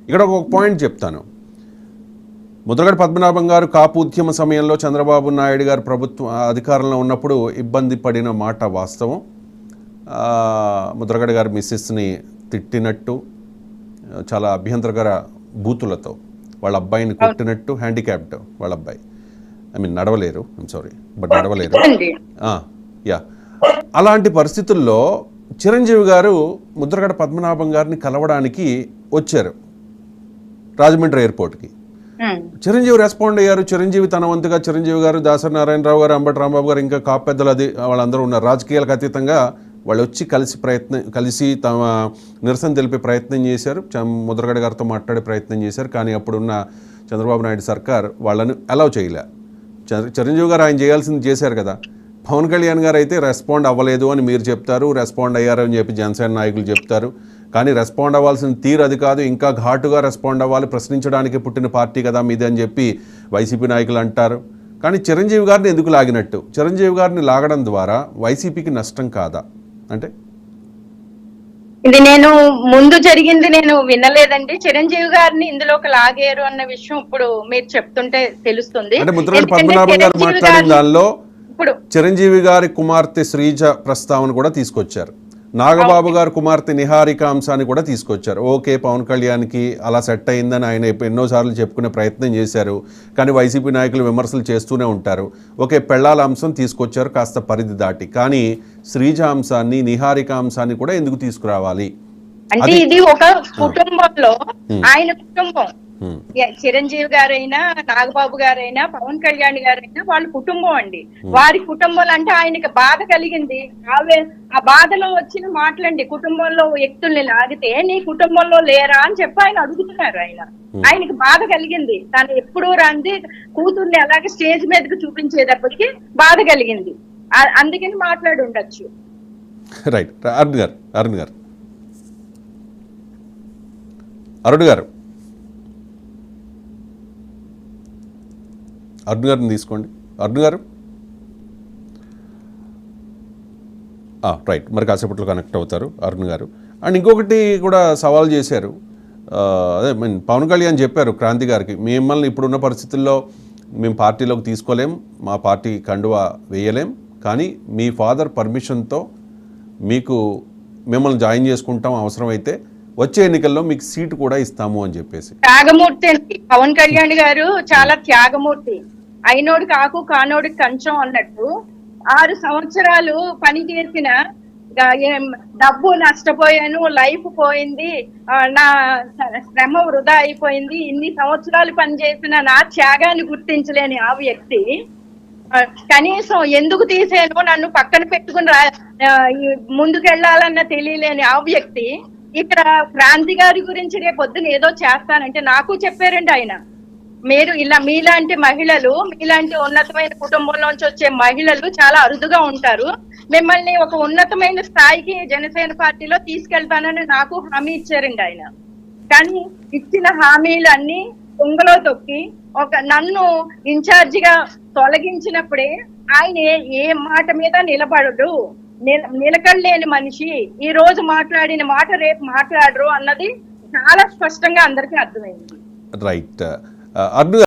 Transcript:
ఇక్కడ ఒక పాయింట్ చెప్తాను. ముద్రగడ పద్మనాభం గారు కాపు ఉద్యమ సమయంలో చంద్రబాబు నాయుడు గారు ప్రభుత్వం అధికారంలో ఉన్నప్పుడు ఇబ్బంది పడిన మాట వాస్తవం. ముద్రగడ గారు మిస్సెస్ని తిట్టినట్టు, చాలా అభ్యంతరకర బూతులతో వాళ్ళ అబ్బాయిని కొట్టినట్టు, హ్యాండిక్యాప్డ్ వాళ్ళ అబ్బాయి, ఐ మీన్ నడవలేరు, నడవలేరు. యా, అలాంటి పరిస్థితుల్లో చిరంజీవి గారు ముద్రగడ పద్మనాభం గారిని కలవడానికి వచ్చారు రాజమండ్రి ఎయిర్పోర్ట్కి. చిరంజీవి రెస్పాండ్ అయ్యారు. చిరంజీవి తన వంతుగా చిరంజీవి గారు, దాసరి నారాయణరావు గారు, అంబటి రాంబాబు గారు, ఇంకా కాపు పెద్దలు, అది వాళ్ళందరూ ఉన్నారు. రాజకీయాలకు అతీతంగా వాళ్ళు వచ్చి కలిసి తమ నిరసన తెలిపే ప్రయత్నం చేశారు. ముద్రగడ గారితో మాట్లాడే ప్రయత్నం చేశారు. కానీ అప్పుడున్న చంద్రబాబు నాయుడు సర్కార్ వాళ్ళని అలౌ చేయలే. చిరంజీవి గారు ఆయన చేయాల్సింది చేశారు కదా. పవన్ కళ్యాణ్ గారు అయితే రెస్పాండ్ అవ్వలేదు అని మీరు చెప్తారు, రెస్పాండ్ అయ్యారు అని చెప్పి జనసేన నాయకులు చెప్తారు. కానీ రెస్పాండ్ అవ్వాల్సిన తీరు అది కాదు, ఇంకా ఘాటుగా రెస్పాండ్ అవ్వాలి, ప్రశ్నించడానికి పుట్టిన పార్టీ కదా మీది అని చెప్పి వైసీపీ నాయకులు అంటారు. కానీ చిరంజీవి గారిని ఎందుకు లాగినట్టు? చిరంజీవి గారిని లాగడం ద్వారా వైసీపీకి నష్టం కాదా? అంటే ఇది నేను ముందు జరిగింది నేను వినలేదండి. చిరంజీవి గారిని ఇందులోకి లాగారు అన్న విషయం ఇప్పుడు మీరు చెప్తుంటే తెలుస్తుంది. అంటే ముద్రగడ పద్మనాభం గారు మాట్లాడిన దానిలో చిరంజీవి గారి కుమార్తె శ్రీజ ప్రస్తావన కూడా తీసుకొచ్చారు. నాగబాబు గారు కుమార్తె నిహారిక అంశాన్ని కూడా తీసుకొచ్చారు. ఓకే, పవన్ కళ్యాణ్కి అలా సెట్ అయిందని ఆయన ఎన్నోసార్లు చెప్పుకునే ప్రయత్నం చేశారు. కానీ వైసీపీ నాయకులు విమర్శలు చేస్తూనే ఉంటారు. ఓకే, పెళ్ళాల అంశం తీసుకొచ్చారు కాస్త పరిధి దాటి. కానీ శ్రీజ అంశాన్ని, నిహారిక అంశాన్ని కూడా ఎందుకు తీసుకురావాలి? అంటే ఇది ఒక కుటుంబంలో, ఆయన కుటుంబం, చిరంజీవి గారైనా, నాగబాబు గారైనా, పవన్ కళ్యాణ్ గారైనా వాళ్ళ కుటుంబం అండి. వారి కుటుంబంలో అంటే ఆయనకి బాధ కలిగింది. ఆ బాధలో వచ్చిన మాటలండి. కుటుంబంలో వ్యక్తుల్ని లాగితే నీ కుటుంబంలో లేరా అని చెప్పి ఆయన అడుగుతున్నారు. ఆయనకి బాధ కలిగింది. తను ఎప్పుడూ రాంది కూతుర్ని అలాగే స్టేజ్ మీదకి చూపించేటప్పటికి బాధ కలిగింది. అందుకని మాట్లాడి ఉండొచ్చు. రైట్. అరుణ్ గారు అరుణ్ గారిని తీసుకోండి. అరుణ్ గారు రైట్, మరి కాసేపట్లో కనెక్ట్ అవుతారు అరుణ్ గారు. అండ్ ఇంకొకటి కూడా సవాల్ చేశారు. అదే పవన్ కళ్యాణ్ చెప్పారు క్రాంతి గారికి, మిమ్మల్ని ఇప్పుడున్న పరిస్థితుల్లో మేము పార్టీలోకి తీసుకోలేం, మా పార్టీ కండువా వేయలేం, కానీ మీ ఫాదర్ పర్మిషన్తో మిమ్మల్ని జాయిన్ చేసుకుంటాం, అవసరమైతే వచ్చే ఎన్నికల్లో మీకు సీటు కూడా ఇస్తాము అని చెప్పేసి. త్యాగమూర్తి అండి పవన్ కళ్యాణ్ గారు, చాలా త్యాగమూర్తి. అయినోడికి ఆకు, కానోడికి కంచం అన్నట్టు 6 సంవత్సరాలు పని చేసిన, డబ్బు నష్టపోయాను, లైఫ్ పోయింది, నా శ్రమ వృధా అయిపోయింది, ఇన్ని సంవత్సరాలు పనిచేసిన నా త్యాగాన్ని గుర్తించలేని ఆ వ్యక్తి కనీసం ఎందుకు తీసాను, నన్ను పక్కన పెట్టుకుని ముందుకెళ్లాలన్న తెలియలేని ఆ వ్యక్తి ఇక్కడ క్రాంతి గారి గురించి రేపు పొద్దున ఏదో చేస్తానంటే, నాకు చెప్పారండి ఆయన, మీరు ఇలా మీలాంటి మహిళలు, మీలాంటి ఉన్నతమైన కుటుంబంలోంచి వచ్చే మహిళలు చాలా అరుదుగా ఉంటారు, మిమ్మల్ని ఒక ఉన్నతమైన స్థాయికి జనసేన పార్టీలో తీసుకెళ్తానని నాకు హామీ ఇచ్చారండి ఆయన. కానీ ఇచ్చిన హామీలన్నీ తుంగలో తొక్కి నన్ను ఇన్ఛార్జిగా తొలగించినప్పుడే ఆయన ఏ మాట మీద నిలబడడు, నిలకడలేని మనిషి, ఈ రోజు మాట్లాడిన మాట రేపు మాట్లాడరు అన్నది చాలా స్పష్టంగా అందరికీ అర్థమైంది. రైట్. అరుణ్